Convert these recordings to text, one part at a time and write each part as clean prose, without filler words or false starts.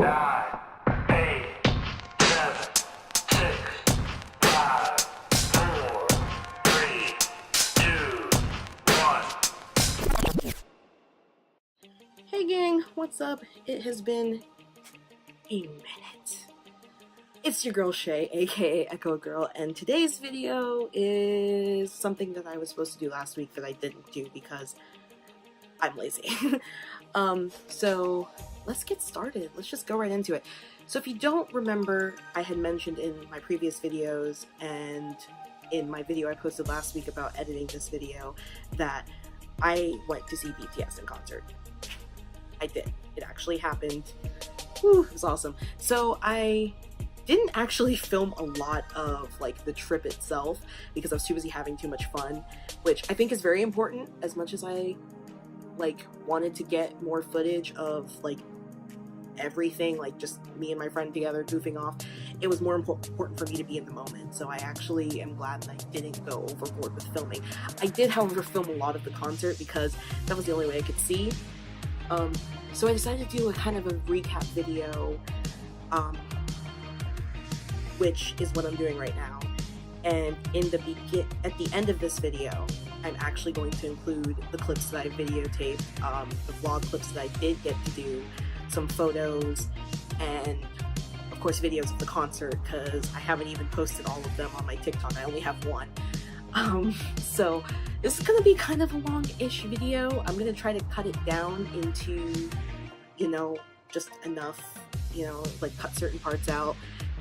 9, 8, 7, 6, 5, 4, 3, 2, 1. Hey gang, what's up? It has been a minute. It's your girl Shay, aka EchoGirl, and today's video is something that I was supposed to do last week that I didn't do because I'm lazy. So let's get started. Let's just go right into it. So if you don't remember, I had mentioned in my previous videos and in my video I posted last week about editing this video that I went to see BTS in concert. I did. It actually happened. Whew, it was awesome. So I didn't actually film a lot of like the trip itself because I was too busy having too much fun, which I think is very important. As much as I like wanted to get more footage of like everything, like just me and my friend together goofing off, it was more important for me to be in the moment. So I actually am glad that I didn't go overboard with filming. I did, however, film a lot of the concert because that was the only way I could see. So I decided to do a kind of a recap video, which is what I'm doing right now. And at the end of this video, I'm actually going to include the clips that I videotaped, the vlog clips that I did get to do, some photos, and of course videos of the concert, because I haven't even posted all of them on my TikTok. I only have one. So this is gonna be kind of a long-ish video. I'm gonna try to cut it down into, you know, just enough, you know, like cut certain parts out,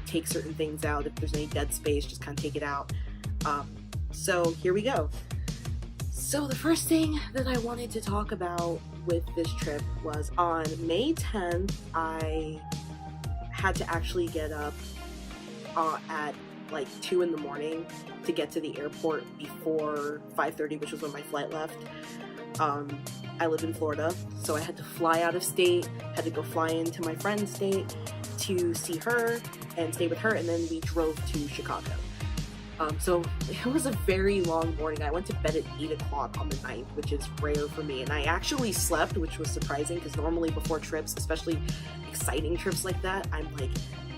take certain things out. If there's any dead space, just kind of take it out. So here we go. So the first thing that I wanted to talk about with this trip was on May 10th, I had to actually get up at like 2 in the morning to get to the airport before 5:30, which was when my flight left. I live in Florida, so I had to fly out of state, had to go fly into my friend's state to see her and stay with her, and then we drove to Chicago. So it was a very long morning. I went to bed at 8 o'clock on the 9th, which is rare for me, and I actually slept, which was surprising because normally before trips, especially exciting trips like that, I'm like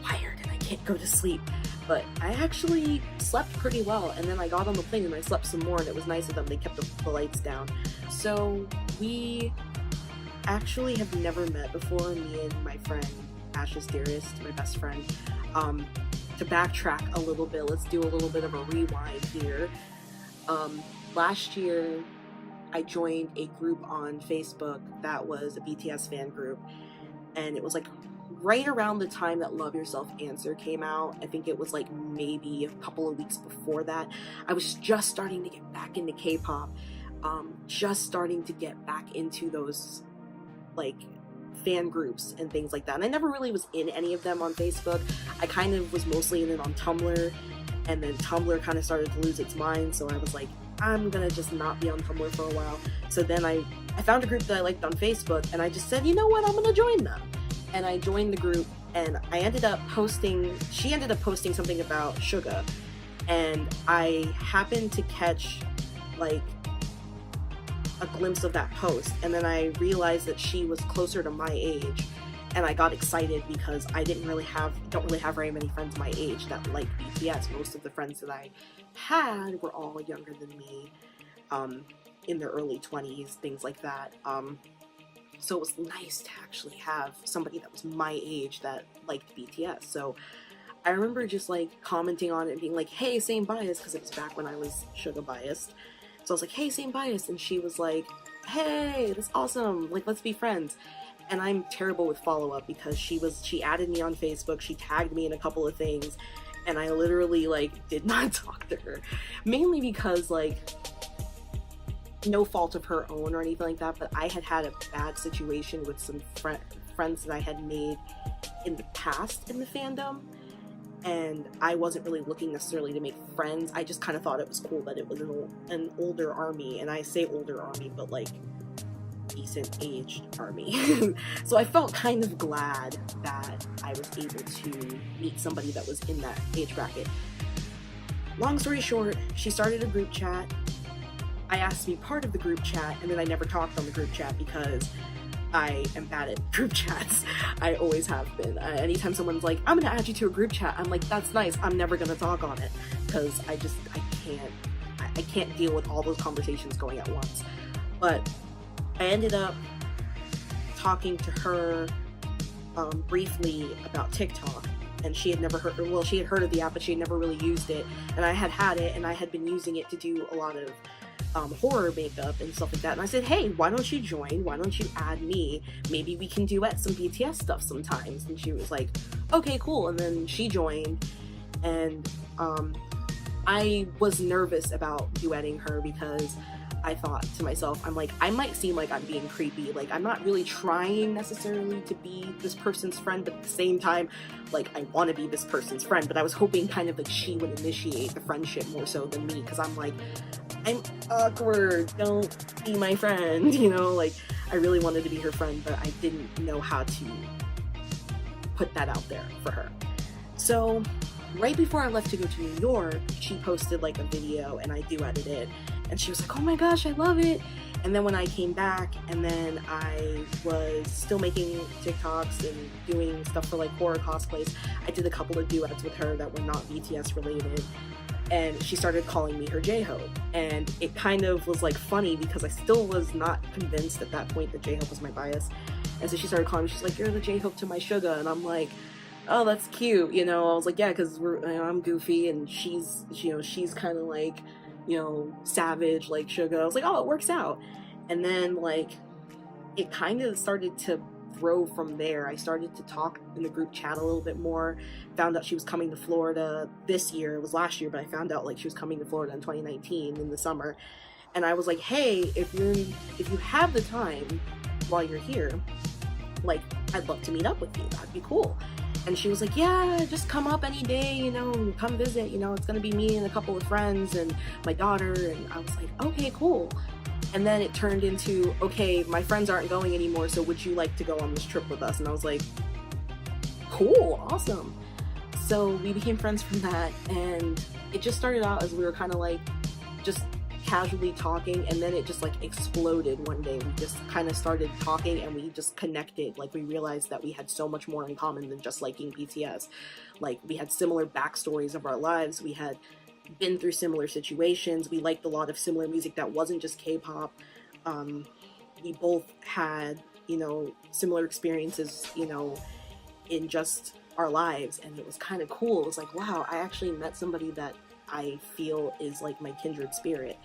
tired and I can't go to sleep. But I actually slept pretty well, and then I got on the plane and I slept some more, and it was nice of them. They kept the lights down. So we actually have never met before, me and my friend Ash's Dearest, my best friend. To backtrack a little bit, let's do a little bit of a rewind here. Last year I joined a group on Facebook that was a BTS fan group, and it was like right around the time that Love Yourself Answer came out. I think it was like maybe a couple of weeks before that. I was just starting to get back into K-pop, just starting to get back into those like fan groups and things like that, and I never really was in any of them on Facebook. I kind of was mostly in it on Tumblr, and then Tumblr kind of started to lose its mind, so I was like, I'm gonna just not be on Tumblr for a while. So then I found a group that I liked on Facebook, and I just said, you know what, I'm gonna join them. And I joined the group, and she ended up posting something about Suga, and I happened to catch like a glimpse of that post, and then I realized that she was closer to my age, and I got excited because I don't really have very many friends my age that like BTS. Most of the friends that I had were all younger than me, in their early 20s, things like that. So it was nice to actually have somebody that was my age that liked BTS. So I remember just like commenting on it and being like, hey, same bias, because it was back when I was Suga biased. So I was like, hey, same bias, and she was like, hey, that's awesome, like, let's be friends. And I'm terrible with follow-up because she added me on Facebook, she tagged me in a couple of things, and I literally like did not talk to her, mainly because like no fault of her own or anything like that, but I had a bad situation with some friends that I had made in the past in the fandom, and I wasn't really looking necessarily to make friends. I just kind of thought it was cool that it was an older army, and I say older army, but like decent aged army. So I felt kind of glad that I was able to meet somebody that was in that age bracket. Long story short, she started a group chat. I asked to be part of the group chat, and then I never talked on the group chat because I am bad at group chats. I always have been. Anytime someone's like, I'm gonna add you to a group chat, I'm like, that's nice. I'm never gonna talk on it because I can't deal with all those conversations going at once. But I ended up talking to her briefly about TikTok, and she had never heard, well, she had heard of the app, but she had never really used it, and I had it, and I had been using it to do a lot of horror makeup and stuff like that. And I said, hey, why don't you join? Why don't you add me? Maybe we can duet some BTS stuff sometimes. And she was like, okay, cool. And then she joined, and I was nervous about duetting her because I thought to myself, I'm like, I might seem like I'm being creepy. Like, I'm not really trying necessarily to be this person's friend, but at the same time, like, I want to be this person's friend. But I was hoping kind of like she would initiate the friendship more so than me, because I'm like, I'm awkward, don't be my friend, you know? Like, I really wanted to be her friend, but I didn't know how to put that out there for her. So right before I left to go to New York, she posted like a video and I duetted it, and she was like, oh my gosh, I love it. And then when I came back, and then I was still making TikToks and doing stuff for like horror cosplays, I did a couple of duets with her that were not BTS related, and she started calling me her J-Hope. And it kind of was like funny because I still was not convinced at that point that J-Hope was my bias. And so she started calling me, she's like, you're the J-Hope to my sugar. And I'm like, oh, that's cute, you know? I was like, yeah, because I'm goofy and she's, you know, she's kind of like, you know, savage like sugar. I was like, oh, it works out. And then like it kind of started to grow from there. I started to talk in the group chat a little bit more, found out she was coming to Florida this year. It was last year, but I found out like she was coming to Florida in 2019 in the summer. And I was like, hey, if you have the time while you're here, like, I'd love to meet up with you. That'd be cool. And she was like, yeah, just come up any day, you know, come visit, you know, it's gonna be me and a couple of friends and my daughter. And I was like, okay, cool. And then it turned into, okay, my friends aren't going anymore, so would you like to go on this trip with us? And I was like, cool, awesome. So we became friends from that, and it just started out as we were kind of like just casually talking, and then it just like exploded one day. We just kind of started talking and we just connected. Like, we realized that we had so much more in common than just liking BTS. Like, we had similar backstories of our lives. We had been through similar situations. We liked a lot of similar music that wasn't just K-pop. We both had, you know, similar experiences, you know, in just our lives, and it was kind of cool. It was like, wow, I actually met somebody that I feel is like my kindred spirit.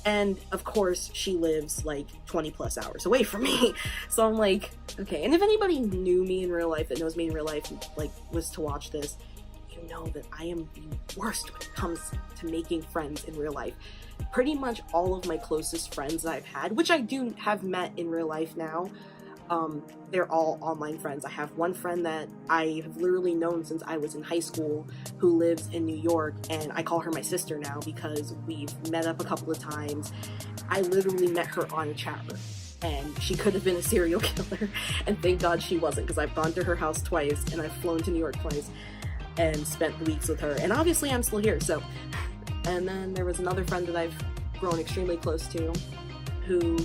And of course she lives like 20 plus hours away from me, so I'm like, okay. And if anybody knew me in real life, that knows me in real life, like, was to watch this, you know that I am the worst when it comes to making friends in real life. Pretty much all of my closest friends that I've had, which I do have met in real life now, they're all online friends. I have one friend that I have literally known since I was in high school who lives in New York, and I call her my sister now because we've met up a couple of times. I literally met her on a chat room, and she could have been a serial killer, and thank God she wasn't, because I've gone to her house twice and I've flown to New York twice and spent weeks with her, and obviously I'm still here. So, and then there was another friend that I've grown extremely close to who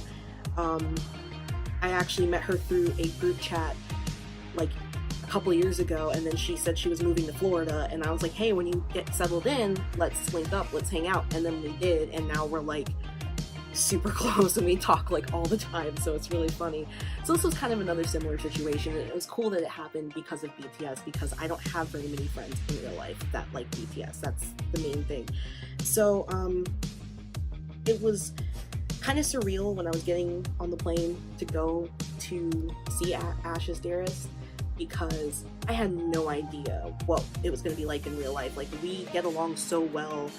I actually met her through a group chat like a couple of years ago, and then she said she was moving to Florida, and I was like, hey, when you get settled in, let's link up, let's hang out. And then we did, and now we're like super close and we talk like all the time, so it's really funny. So this was kind of another similar situation, and it was cool that it happened because of BTS, because I don't have very many friends in real life that like BTS. That's the main thing. So it was kind of surreal when I was getting on the plane to go to see Ash's Dearest, because I had no idea what it was going to be like in real life. Like, we get along so well,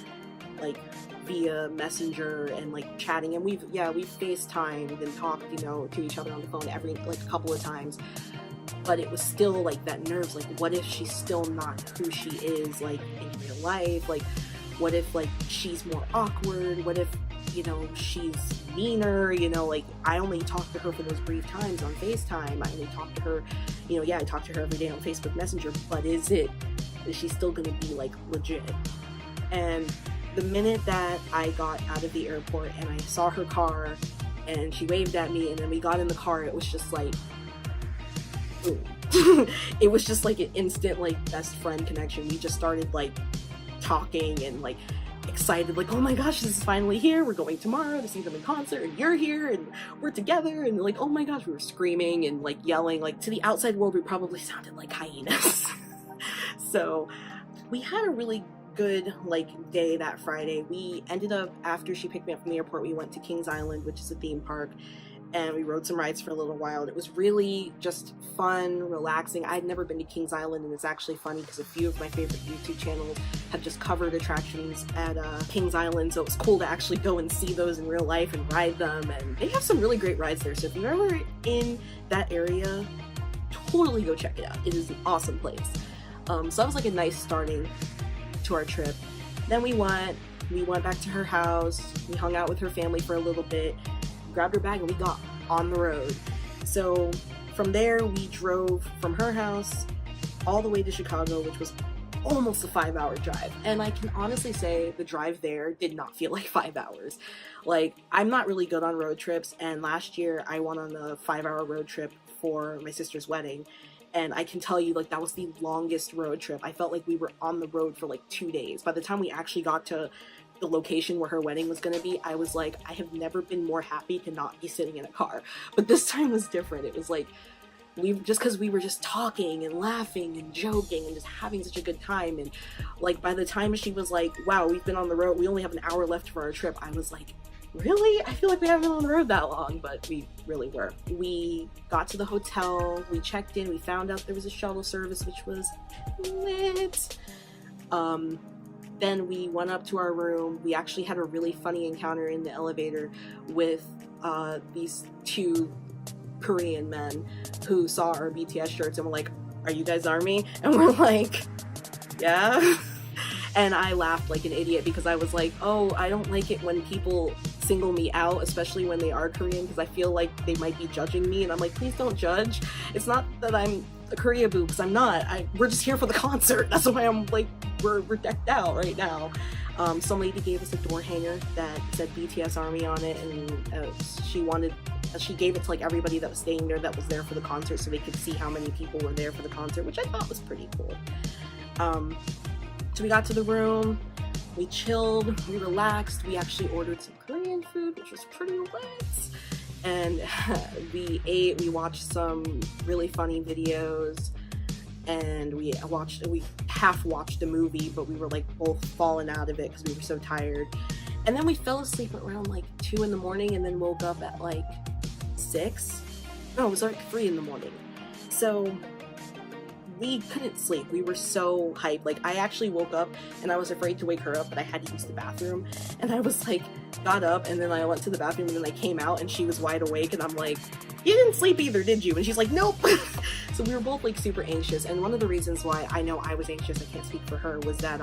like via Messenger and like chatting, and we've FaceTimed and talked, you know, to each other on the phone every like a couple of times. But it was still like that nerves, like, what if she's still not who she is like in real life? Like, what if like she's more awkward? What if, you know, she's meaner? You know, like, I only talked to her for those brief times on FaceTime. I only talked to her, you know, yeah, I talk to her every day on Facebook Messenger, but is she still gonna be like legit? And the minute that I got out of the airport and I saw her car and she waved at me, and then we got in the car. It was just like, boom. It was just like an instant like best friend connection. We just started like talking and like excited, like, oh my gosh, this is finally here, we're going tomorrow to see them in concert, and you're here, and we're together, and like, oh my gosh, we were screaming and like yelling. Like, to the outside world we probably sounded like hyenas. So we had a really good like day that Friday. We ended up, after she picked me up from the airport, we went to Kings Island, which is a theme park, and we rode some rides for a little while. It was really just fun, relaxing. I'd never been to Kings Island, and it's actually funny because a few of my favorite YouTube channels have just covered attractions at Kings Island, so it was cool to actually go and see those in real life and ride them, and they have some really great rides there. So if you're ever in that area, totally go check it out. It is an awesome place. So that was like a nice starting to our trip. Then we went back to her house, we hung out with her family for a little bit, grabbed her bag, and we got on the road. So from there we drove from her house all the way to Chicago, which was almost a 5-hour drive. And I can honestly say the drive there did not feel like 5 hours. Like, I'm not really good on road trips, and last year I went on a 5-hour road trip for my sister's wedding, and I can tell you, like, that was the longest road trip. I felt like we were on the road for like 2 days. By the time we actually got to the location where her wedding was going to be, I was like, I have never been more happy to not be sitting in a car. But this time was different. It was like, because we were just talking and laughing and joking and just having such a good time. And like, by the time she was like, wow, we've been on the road, we only have an hour left for our trip, I was like, really? I feel like we haven't been on the road that long, but we really were. We got to the hotel, we checked in, we found out there was a shuttle service, which was lit. Then we went up to our room. We actually had a really funny encounter in the elevator with these two Korean men who saw our BTS shirts and were like, are you guys ARMY? And we're like, yeah. And I laughed like an idiot because I was like, oh, I don't like it when people single me out, especially when they are Korean, because I feel like they might be judging me. And I'm like, please don't judge. It's not that I'm a Korea boo, because I'm not. We're just here for the concert. That's why I'm like, we're decked out right now. Some lady gave us a door hanger that said BTS ARMY on it, and she gave it to like everybody that was staying there that was there for the concert, so they could see how many people were there for the concert, which I thought was pretty cool. So we got to the room, we chilled, we relaxed, we actually ordered some Korean food, which was pretty lit, and we ate, we watched some really funny videos, and we half watched a movie, but we were like both falling out of it because we were so tired. And then we fell asleep around like 2 in the morning and then woke up at like 6. No, it was like 3 in the morning. So we couldn't sleep. We were so hyped. Like, I actually woke up and I was afraid to wake her up, but I had to use the bathroom. And I was like, got up and then I went to the bathroom and then I came out and she was wide awake and I'm like, you didn't sleep either, did you? And she's like, nope. So we were both like super anxious. And one of the reasons why I know I was anxious, I can't speak for her, was that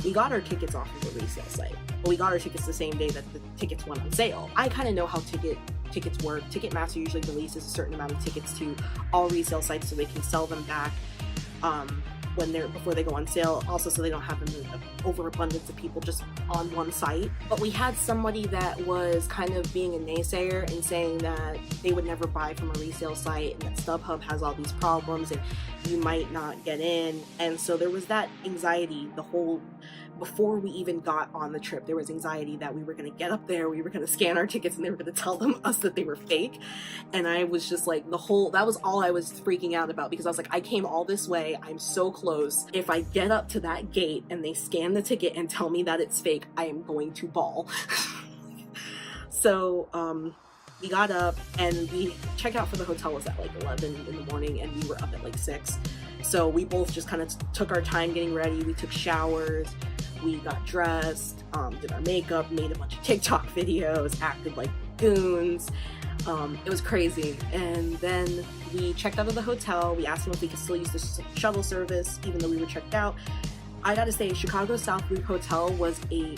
we got our tickets off of the resale site. But we got our tickets the same day that the tickets went on sale. I kind of know how tickets work. Ticketmaster usually releases a certain amount of tickets to all resale sites so they can sell them back before they go on sale, also so they don't have an overabundance of people just on one site. But we had somebody that was kind of being a naysayer and saying that they would never buy from a resale site and that StubHub has all these problems and you might not get in. And so there was that anxiety before we even got on the trip. There was anxiety that we were going to get up there, we were going to scan our tickets, and they were going to tell us that they were fake. And I was just like, that was all I was freaking out about, because I was like, I came all this way, I'm so close. If I get up to that gate and they scan the ticket and tell me that it's fake, I am going to bawl. So we got up and checkout for the hotel was at like 11 in the morning and we were up at like 6. So we both just kind of took our time getting ready. We took showers, we got dressed, did our makeup, made a bunch of TikTok videos, acted like goons. It was crazy. And then we checked out of the hotel. We asked them if we could still use the shuttle service even though we were checked out. I gotta say, Chicago South Loop Hotel was a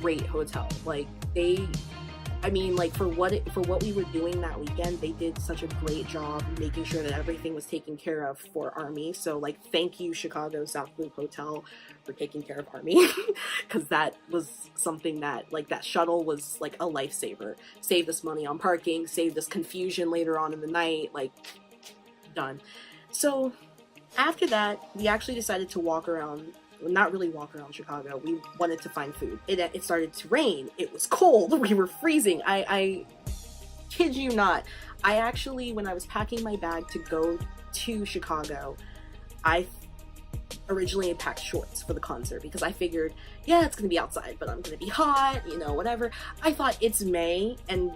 great hotel. Like, I mean, like, for what we were doing that weekend, they did such a great job making sure that everything was taken care of for Army. So, like, thank you, Chicago South Loop Hotel, for taking care of Army, because that was something that, like, that shuttle was like a lifesaver. Saved us money on parking, saved us confusion later on in the night, like, done. So after that, we actually decided to walk around. Not really walk around Chicago. We wanted to find food. It started to rain. It was cold. We were freezing. I kid you not. I actually, when I was packing my bag to go to Chicago, I originally packed shorts for the concert because I figured, yeah, it's gonna be outside, but I'm gonna be hot, you know, whatever. I thought it's May, and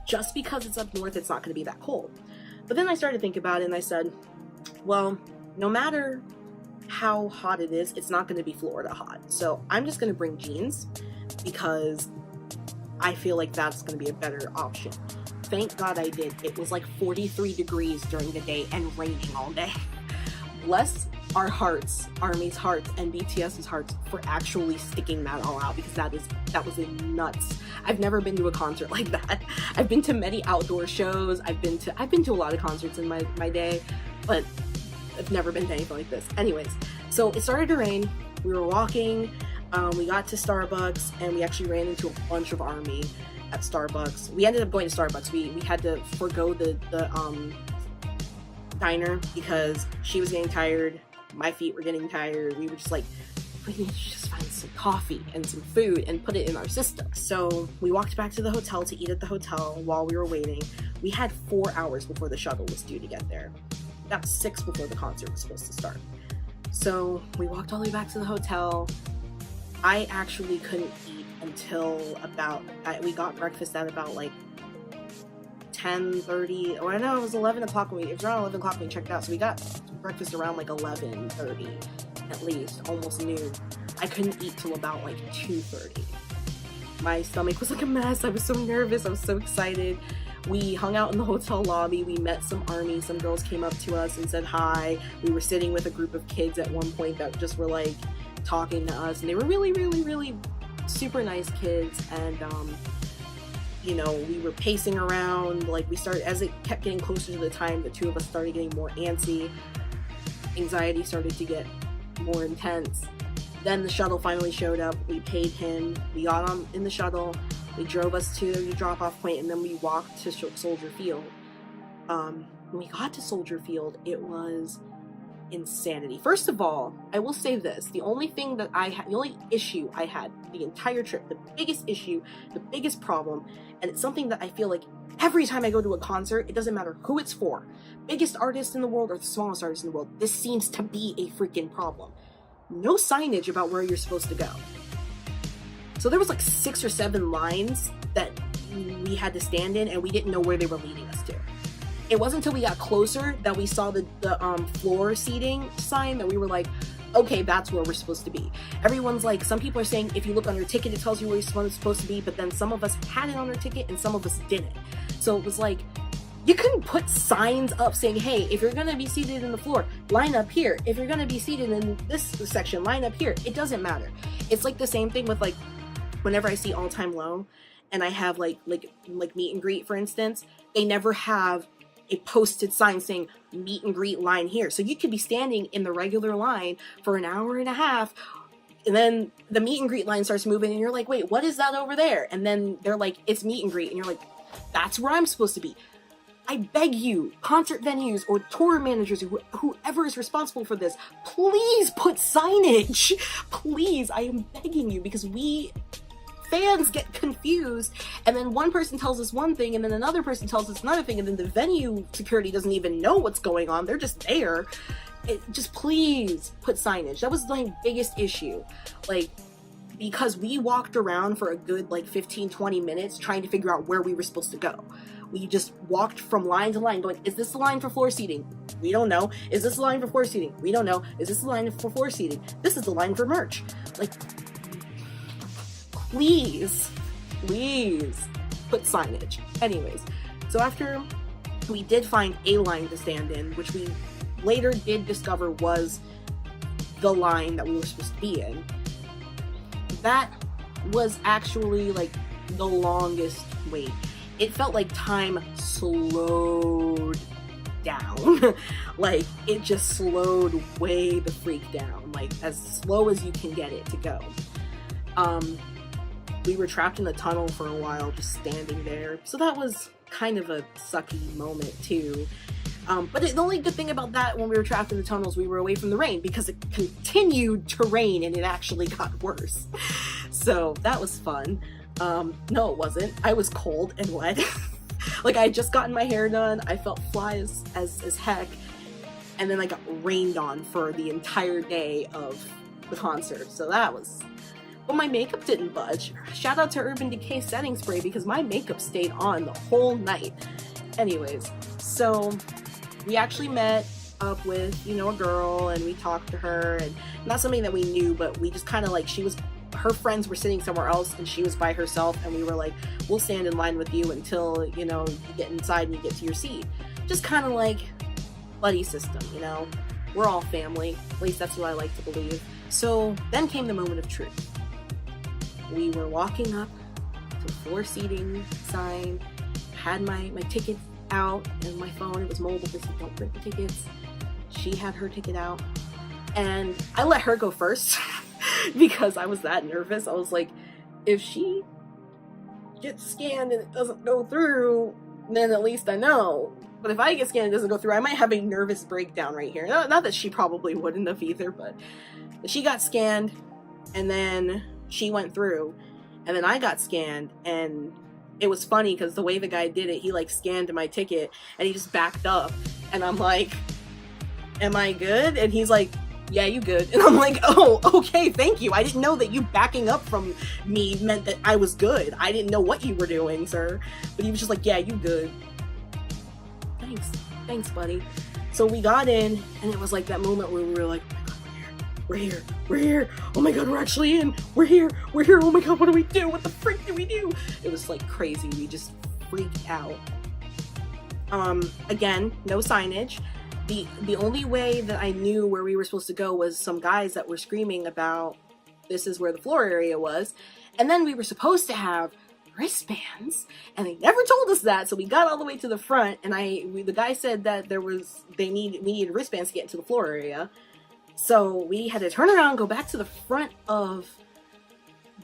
just because it's up north, it's not gonna be that cold. But then I started to think about it, and I said, well, no matter how hot it is, it's not going to be Florida hot. So I'm just going to bring jeans because I feel like that's going to be a better option. Thank God I did. It was like 43 degrees during the day and raining all day. Bless our hearts, Army's hearts, and BTS's hearts for actually sticking that all out, because that was a nuts. I've never been to a concert like that. I've been to many outdoor shows. I've been to a lot of concerts in my day, but I've never been to anything like this. Anyways, so it started to rain. We were walking. We got to Starbucks, and we actually ran into a bunch of Army at Starbucks. We ended up going to Starbucks. We had to forego the diner because she was getting tired. My feet were getting tired. We were just like, we need to just find some coffee and some food and put it in our system. So we walked back to the hotel to eat at the hotel while we were waiting. We had 4 hours before the shuttle was due to get there. That was 6 before the concert was supposed to start. So we walked all the way back to the hotel. I actually couldn't eat until we got breakfast at about like 10:30, or I know it was 11 o'clock it was around 11 o'clock when we checked out. So we got breakfast around like 11:30 at least, almost noon. I couldn't eat till about like 2:30. My stomach was like a mess. I was so nervous. I was so excited. We hung out in the hotel lobby. We met some Army. Some girls came up to us and said hi. We were sitting with a group of kids at one point that just were like talking to us, and they were really, really, really super nice kids. And you know, we were pacing around. Like, we started, as it kept getting closer to the time, the two of us started getting more antsy. Anxiety started to get more intense. Then the shuttle finally showed up. We paid him. We got on in the shuttle. They drove us to the drop-off point, and then we walked to Soldier Field. When we got to Soldier Field, it was insanity. First of all, I will say this. The only issue I had the entire trip, the biggest issue, the biggest problem, and it's something that I feel like every time I go to a concert, it doesn't matter who it's for, biggest artist in the world or the smallest artist in the world, this seems to be a freaking problem. No signage about where you're supposed to go. So there was like 6 or 7 lines that we had to stand in, and we didn't know where they were leading us to. It wasn't until we got closer that we saw the floor seating sign that we were like, okay, that's where we're supposed to be. Everyone's like, some people are saying if you look on your ticket, it tells you where you're supposed to be, but then some of us had it on our ticket and some of us didn't. So it was like, you couldn't put signs up saying, hey, if you're going to be seated in the floor, line up here. If you're going to be seated in this section, line up here. It doesn't matter. It's like the same thing with like, whenever I see All Time Low and I have like meet and greet, for instance, they never have a posted sign saying meet and greet line here. So you could be standing in the regular line for an hour and a half, and then the meet and greet line starts moving and you're like, wait, what is that over there? And then they're like, it's meet and greet. And you're like, that's where I'm supposed to be. I beg you, concert venues or tour managers, whoever is responsible for this, please put signage. Please, I am begging you, because we fans get confused, and then one person tells us one thing and then another person tells us another thing, and then the venue security doesn't even know what's going on. They're just there. Just please put signage. That was my biggest issue. Like, because we walked around for a good like 15-20 minutes trying to figure out where we were supposed to go. We just walked from line to line going, is this the line for floor seating? We don't know. Is this the line for floor seating? We don't know. Is this the line for floor seating? This is the line for merch. Like, please put signage. Anyways, so after we did find a line to stand in, which we later did discover was the line that we were supposed to be in, that was actually like the longest wait. It felt like time slowed down. Like, it just slowed way the freak down, like as slow as you can get it to go. We were trapped in the tunnel for a while, just standing there, so that was kind of a sucky moment too. But the only good thing about that, when we were trapped in the tunnels, we were away from the rain, because it continued to rain and it actually got worse. So that was fun. No, it wasn't. I was cold and wet. Like, I had just gotten my hair done, I felt fly as heck, and then I got rained on for the entire day of the concert, so that was... But my makeup didn't budge. Shout out to Urban Decay setting spray, because my makeup stayed on the whole night. Anyways, so we actually met up with, you know, a girl, and we talked to her, and not somebody that we knew, but we just kind of like, her friends were sitting somewhere else and she was by herself, and we were like, we'll stand in line with you until, you know, you get inside and you get to your seat. Just kind of like buddy system, you know, we're all family, at least that's what I like to believe. So then came the moment of truth. We were walking up to the floor seating sign, had my ticket out and my phone, it was mobile, because you don't print the tickets. She had her ticket out, and I let her go first because I was that nervous. I was like, if she gets scanned and it doesn't go through, then at least I know. But if I get scanned and it doesn't go through, I might have a nervous breakdown right here. Not that she probably wouldn't have either, but she got scanned, and then she went through, and then I got scanned, and it was funny because the way the guy did it, he like scanned my ticket and he just backed up, and I'm like, am I good? And he's like, yeah, you good. And I'm like, oh, okay, thank you. I didn't know that you backing up from me meant that I was good. I didn't know what you were doing, sir. But he was just like, yeah, you good. Thanks, buddy. So we got in, and it was like that moment where we were like, oh my god, we're here. Oh my god, we're actually in. We're here. Oh my god, what do we do? What the frick do we do? It was like crazy. We just freaked out. Again, no signage. The only way that I knew where we were supposed to go was some guys that were screaming about this is where the floor area was, and then we were supposed to have wristbands, and they never told us that. So we got all the way to the front, and the guy said that we needed wristbands to get into the floor area. So we had to turn around, go back to the front of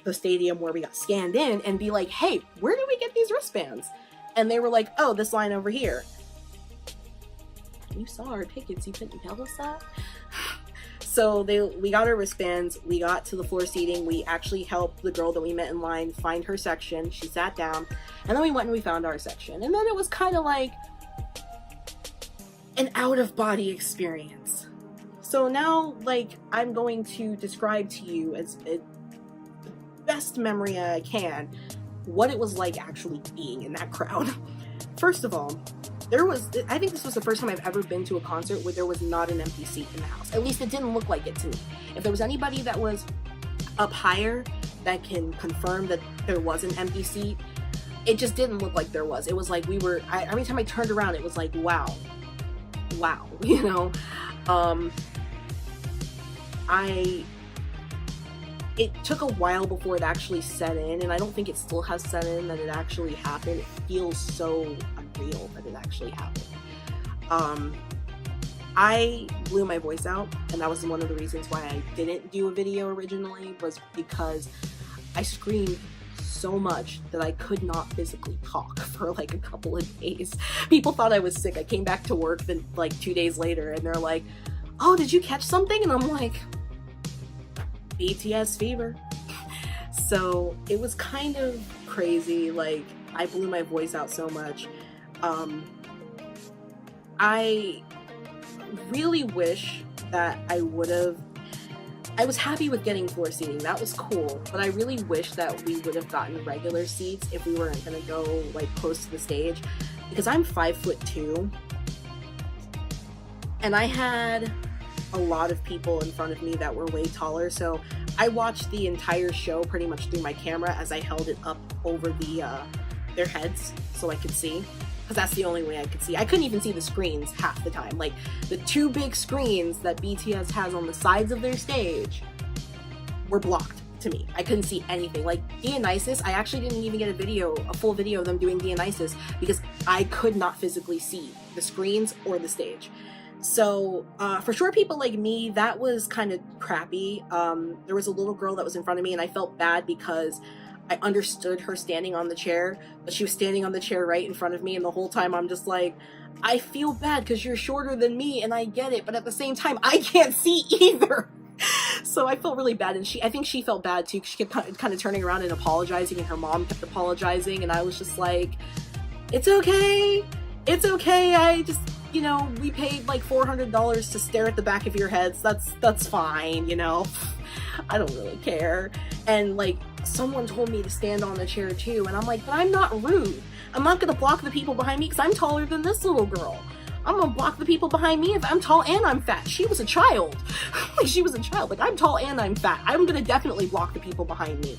the stadium where we got scanned in, and be like, hey, where do we get these wristbands? And they were like, oh, this line over here. You saw our tickets, you couldn't tell us that? So we got our wristbands, we got to the floor seating, we actually helped the girl that we met in line find her section, she sat down, and then we went and we found our section. And then it was kind of like an out-of-body experience. So now, like, I'm going to describe to you as the best memory I can what it was like actually being in that crowd. First of all, I think this was the first time I've ever been to a concert where there was not an empty seat in the house. At least it didn't look like it to me. If there was anybody that was up higher that can confirm that there was an empty seat, it just didn't look like there was. It was like every time I turned around, it was like, wow, you know? It took a while before it actually set in, and I don't think it still has set in that it actually happened. It feels so unreal that it actually happened. I blew my voice out, and that was one of the reasons why I didn't do a video originally, was because I screamed so much that I could not physically talk for like a couple of days. People thought I was sick. I came back to work then like 2 days later, and they're like, oh, did you catch something? And I'm like, BTS fever. So it was kind of crazy. Like, I blew my voice out so much. I really wish that I was happy with getting floor seating. That was cool, but I really wish that we would have gotten regular seats if we weren't gonna go like close to the stage, because I'm 5'2", and I had a lot of people in front of me that were way taller, so I watched the entire show pretty much through my camera as I held it up over their heads so I could see, because that's the only way I could see. I couldn't even see the screens half the time. Like, the 2 big screens that BTS has on the sides of their stage were blocked. to me. I couldn't see anything. Like Dionysus, I actually didn't even get a full video of them doing Dionysus because I could not physically see the screens or the stage. So for short people like me, that was kind of crappy. There was a little girl that was in front of me and I felt bad because I understood her standing on the chair, but she was standing on the chair right in front of me, and the whole time I'm just like, I feel bad because you're shorter than me and I get it, but at the same time I can't see either. So I felt really bad, and I think she felt bad too. She kept kind of turning around and apologizing, and her mom kept apologizing, and I was just like, it's okay, I just, you know, we paid like $400 to stare at the back of your heads. That's fine, you know. I don't really care. And like, someone told me to stand on the chair too, and I'm like, but I'm not rude. I'm not gonna block the people behind me because I'm taller than this little girl. I'm gonna block the people behind me if I'm tall and I'm fat. She was a child. Like, she was a child. Like, I'm tall and I'm fat. I'm gonna definitely block the people behind me.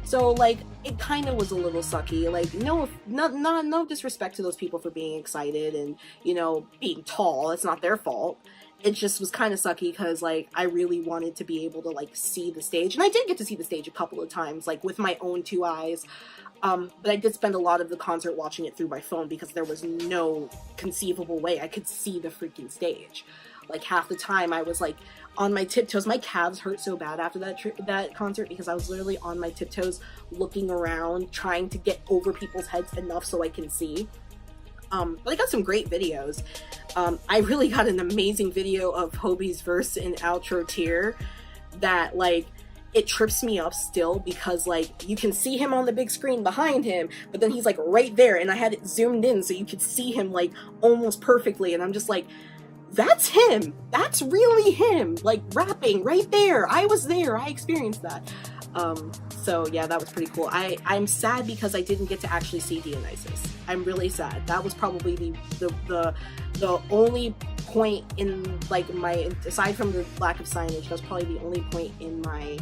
So like, it kind of was a little sucky. Like, no disrespect to those people for being excited and, you know, being tall. It's not their fault. It just was kind of sucky because like I really wanted to be able to like see the stage, and I did get to see the stage a couple of times, like with my own two eyes. But I did spend a lot of the concert watching it through my phone because there was no conceivable way I could see the freaking stage. Like half the time I was like on my tiptoes. My calves hurt so bad after that concert because I was literally on my tiptoes looking around trying to get over people's heads enough so I can see. But I got some great videos. I really got an amazing video of Hobie's verse and outro tier that like, it trips me up still because like you can see him on the big screen behind him, but then he's like right there, and I had it zoomed in so you could see him like almost perfectly, and I'm just like, that's him. That's really him, like rapping right there. I was there. I experienced that. So yeah, that was pretty cool. I'm sad because I didn't get to actually see Dionysus. I'm really sad. That was probably the only point in like my, aside from the lack of signage, that's probably the only point in my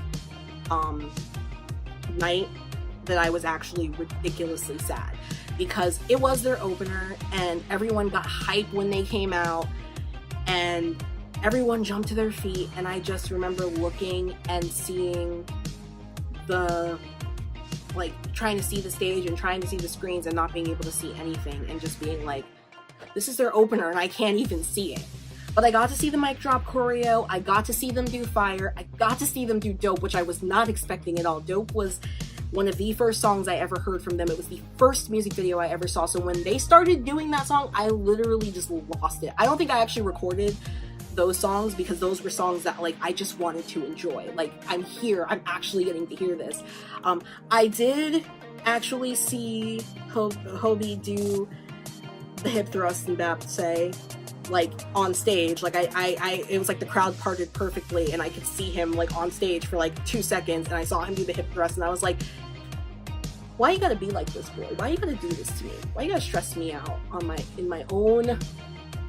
night that I was actually ridiculously sad, because it was their opener and everyone got hype when they came out and everyone jumped to their feet, and I just remember looking and seeing the, like, trying to see the stage and trying to see the screens and not being able to see anything, and just being like, this is their opener and I can't even see it. But I got to see the mic drop choreo, I got to see them do Fire, I got to see them do Dope, which I was not expecting at all. Dope was one of the first songs I ever heard from them. It was the first music video I ever saw, so when they started doing that song, I literally just lost it. I don't think I actually recorded those songs because those were songs that like I just wanted to enjoy. Like, I'm here, I'm actually getting to hear this. I did actually see Hobie do the hip thrust and bap say, like, on stage. Like, it was like the crowd parted perfectly and I could see him like on stage for like 2 seconds, and I saw him do the hip thrust, and I was like, why you gotta be like this, boy? Why you gotta do this to me? Why you gotta stress me out in my own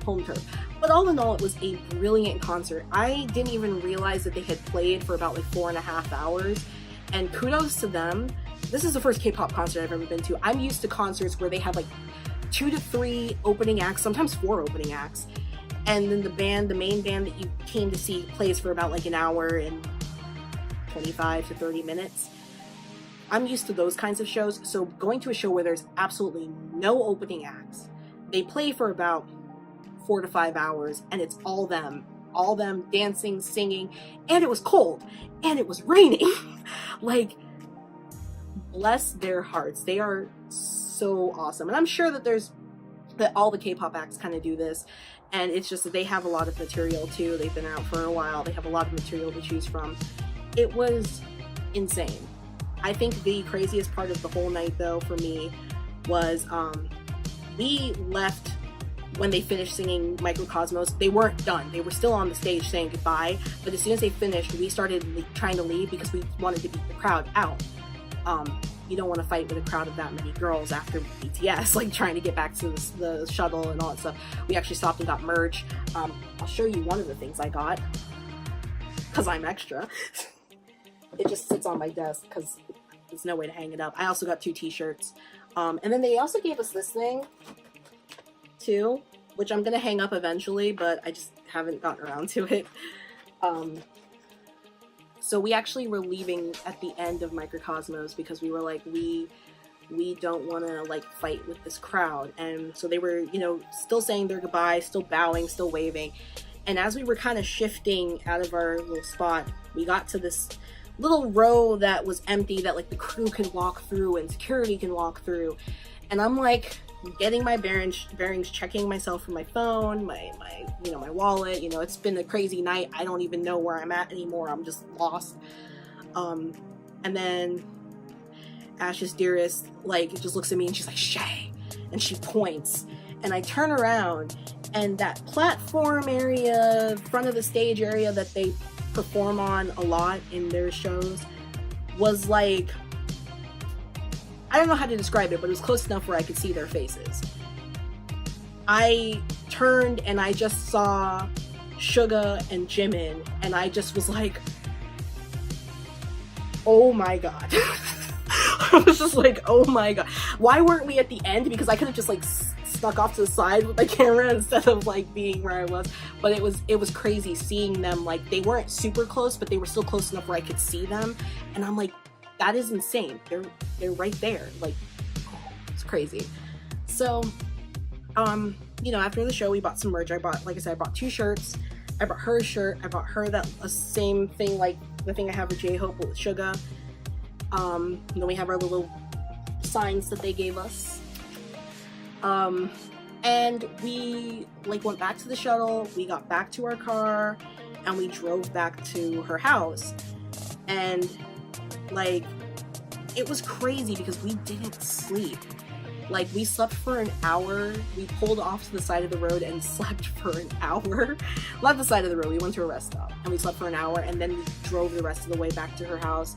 home turf? But all in all, it was a brilliant concert. I didn't even realize that they had played for about like 4.5 hours, and kudos to them. This is the first K-pop concert I've ever been to. I'm used to concerts where they have like 2 to 3 opening acts, sometimes 4 opening acts, and then the main band that you came to see plays for about like an hour and 25 to 30 minutes. I'm used to those kinds of shows, so going to a show where there's absolutely no opening acts, they play for about 4 to 5 hours, and it's all them dancing, singing, and it was cold, and it was raining. Like, bless their hearts. They are so awesome, and I'm sure that all the K-pop acts kind of do this, and it's just that they have a lot of material too. They've been out for a while. They have a lot of material to choose from. It was insane. I think the craziest part of the whole night, though, for me, was we left when they finished singing Microcosmos. They weren't done. They were still on the stage saying goodbye, but as soon as they finished, we started trying to leave because we wanted to beat the crowd out. You don't want to fight with a crowd of that many girls after BTS, like trying to get back to the shuttle and all that stuff. We actually stopped and got merch. I'll show you one of the things I got, because I'm extra. It just sits on my desk because there's no way to hang it up. I also got 2 t-shirts. And then they also gave us this thing too, which I'm gonna hang up eventually, but I just haven't gotten around to it. So we actually were leaving at the end of Microcosmos because we were like, we don't want to like fight with this crowd. And so they were, you know, still saying their goodbyes, still bowing, still waving. And as we were kind of shifting out of our little spot, we got to this little row that was empty that like the crew can walk through and security can walk through. And I'm like getting my bearings, checking myself from my phone, my you know, my wallet. You know, it's been a crazy night. I don't even know where I'm at anymore. I'm just lost. And then Ash's dearest like just looks at me and she's like, Shay, and she points, and I turn around, and that platform area, front of the stage area that they perform on a lot in their shows, was like, I don't know how to describe it, but it was close enough where I could see their faces. I turned and I just saw Suga and Jimin, and I just was like, oh my god. I was just like, oh my god. Why weren't we at the end? Because I could have just like snuck off to the side with my camera instead of like being where I was. But it was crazy seeing them. Like, they weren't super close, but they were still close enough where I could see them. And I'm like, that is insane. They're right there. Like, it's crazy. So, you know, after the show, we bought some merch. I bought, like I said, I bought 2 shirts. I bought her a shirt. I bought her that same thing, like the thing I have with J-Hope with Suga. And then we have our little signs that they gave us. And we like went back to the shuttle. We got back to our car, and we drove back to her house. And like, it was crazy because we didn't sleep. Like, we slept for an hour. We pulled off to the side of the road and slept for an hour. Not the side of the road, we went to a rest stop and we slept for an hour, and then we drove the rest of the way back to her house.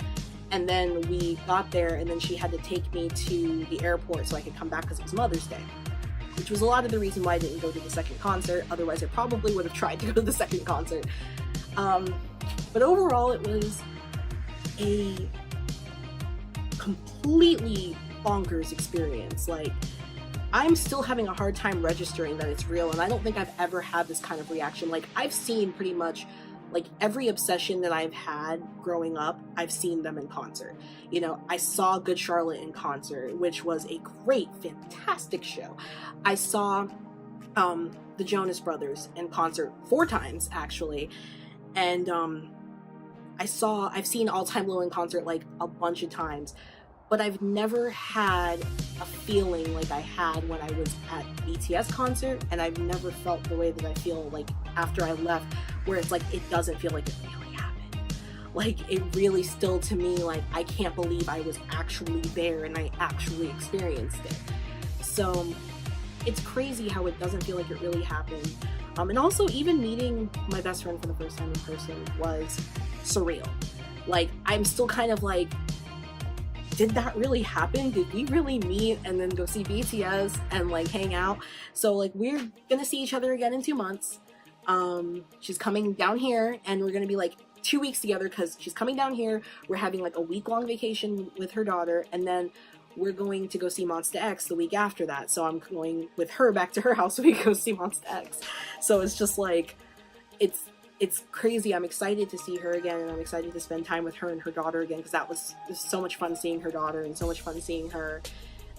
And then we got there, and then she had to take me to the airport so I could come back because it was Mother's Day, which was a lot of the reason why I didn't go to the second concert. Otherwise, I probably would have tried to go to the second concert. But overall, it was a completely bonkers experience. Like, I'm still having a hard time registering that it's real, and I don't think I've ever had this kind of reaction. Like, I've seen pretty much like every obsession that I've had growing up, I've seen them in concert. You know, I saw Good Charlotte in concert, which was a great, fantastic show. I saw the Jonas Brothers in concert 4 times, actually. And I've seen All Time Low in concert like a bunch of times. But I've never had a feeling like I had when I was at BTS concert, and I've never felt the way that I feel like after I left, where it's like, it doesn't feel like it really happened. Like, it really still, to me, like, I can't believe I was actually there and I actually experienced it. So it's crazy how it doesn't feel like it really happened. And also, even meeting my best friend for the first time in person was surreal. Like, I'm still kind of like, did that really happen? Did we really meet and then go see BTS and like hang out? So like, we're gonna see each other again in 2 months. She's coming down here, and we're gonna be like 2 weeks together because she's coming down here. We're having like a week-long vacation with her daughter, and then we're going to go see Monsta X the week after that. So I'm going with her back to her house so we can go see Monsta X. So it's just like, it's crazy. I'm excited to see her again, and I'm excited to spend time with her and her daughter again, because it was so much fun seeing her daughter and so much fun seeing her.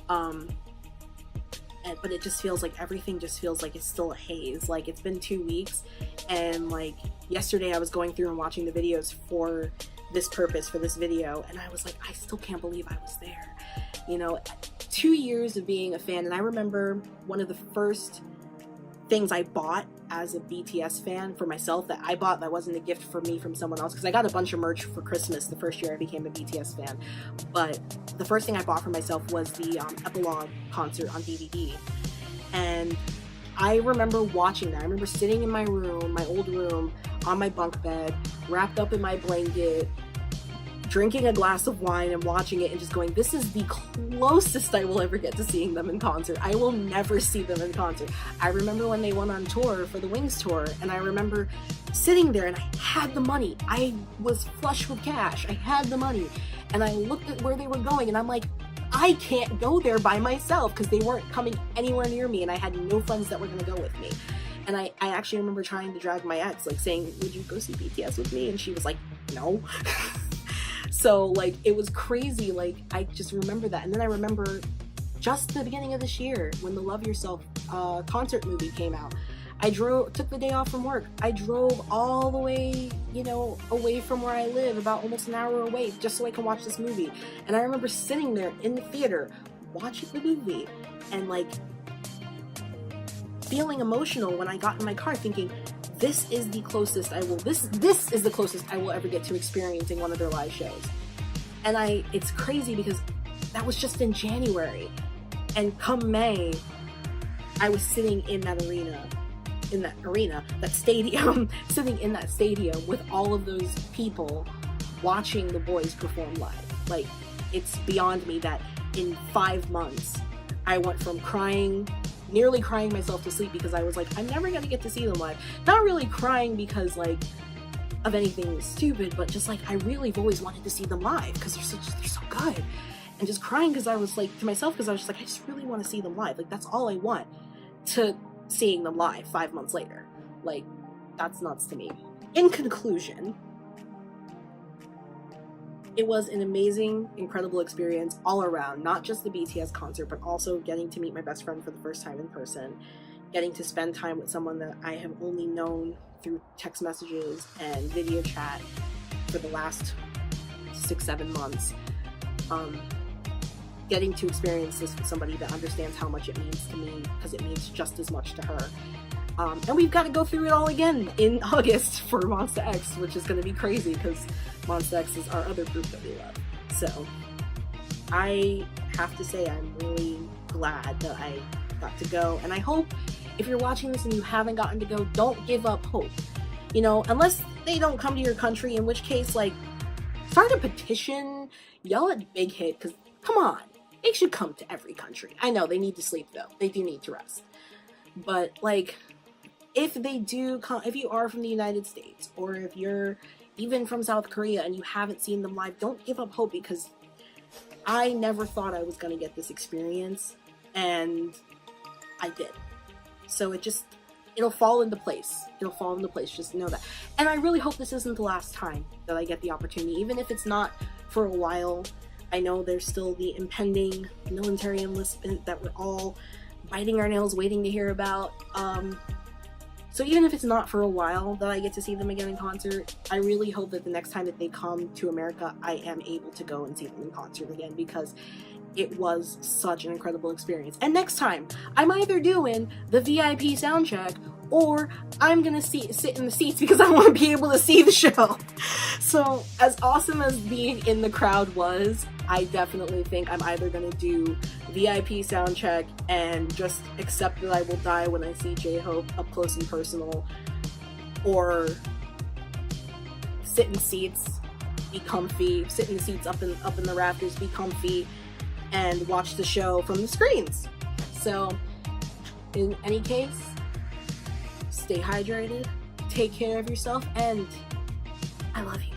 But it just feels like everything just feels like it's still a haze. Like, it's been 2 weeks, and like yesterday I was going through and watching the videos for this purpose, for this video, and I was like, I still can't believe I was there. You know, 2 years of being a fan, and I remember one of the first things I bought as a BTS fan for myself, that I bought that wasn't a gift for me from someone else, because I got a bunch of merch for Christmas the first year I became a BTS fan, but the first thing I bought for myself was the Epilogue concert on DVD. And I remember watching that. I remember sitting in my room, my old room, on my bunk bed, wrapped up in my blanket, drinking a glass of wine and watching it and just going, this is the closest I will ever get to seeing them in concert. I will never see them in concert. I remember when they went on tour for the Wings tour, and I remember sitting there and I had the money. I was flush with cash. I had the money, and I looked at where they were going, and I'm like, I can't go there by myself, because they weren't coming anywhere near me, and I had no friends that were going to go with me. And I actually remember trying to drag my ex, like saying, would you go see BTS with me? And she was like, no. So like, it was crazy. Like, I just remember that. And then I remember just the beginning of this year when the Love Yourself concert movie came out. I took the day off from work. I drove all the way, you know, away from where I live, about almost an hour away, just so I can watch this movie. And I remember sitting there in the theater watching the movie and like feeling emotional when I got in my car, thinking, this is the closest I will, this is the closest I will ever get to experiencing one of their live shows. And it's crazy because that was just in January. And come May, I was sitting in that stadium, sitting in that stadium with all of those people watching the boys perform live. Like, it's beyond me that in 5 months, I went from nearly crying myself to sleep because I was like, I'm never gonna get to see them live. Not really crying because like of anything stupid, but just like, I really have always wanted to see them live because they're so good. And just crying because I was like, to myself, because I was just like, I just really want to see them live. Like, that's all I want, to seeing them live 5 months later. Like, that's nuts to me. In conclusion, it was an amazing, incredible experience all around, not just the BTS concert, but also getting to meet my best friend for the first time in person, getting to spend time with someone that I have only known through text messages and video chat for the last 6-7 months. Getting to experience this with somebody that understands how much it means to me, because it means just as much to her. And we've got to go through it all again in August for Monsta X, which is going to be crazy because Monsta X is our other group that we love. So I have to say I'm really glad that I got to go. And I hope if you're watching this and you haven't gotten to go, don't give up hope. You know, unless they don't come to your country, in which case, like, start a petition, yell at Big Hit, because come on, they should come to every country. I know they need to sleep though. They do need to rest. But like, if they do come, if you are from the United States, or if you're even from South Korea and you haven't seen them live, don't give up hope, because I never thought I was going to get this experience, and I did. So it'll fall into place. It'll fall into place. Just know that. And I really hope this isn't the last time that I get the opportunity, even if it's not for a while. I know there's still the impending military enlistment that we're all biting our nails waiting to hear about. So even if it's not for a while that I get to see them again in concert, I really hope that the next time that they come to America, I am able to go and see them in concert again, because it was such an incredible experience. And next time, I'm either doing the VIP sound check, or I'm gonna sit in the seats because I want to be able to see the show. So as awesome as being in the crowd was, I definitely think I'm either gonna do VIP sound check and just accept that I will die when I see J-Hope up close and personal, or sit in seats, be comfy, sit in the seats up in the rafters, be comfy, and watch the show from the screens. So in any case, stay hydrated, take care of yourself, and I love you.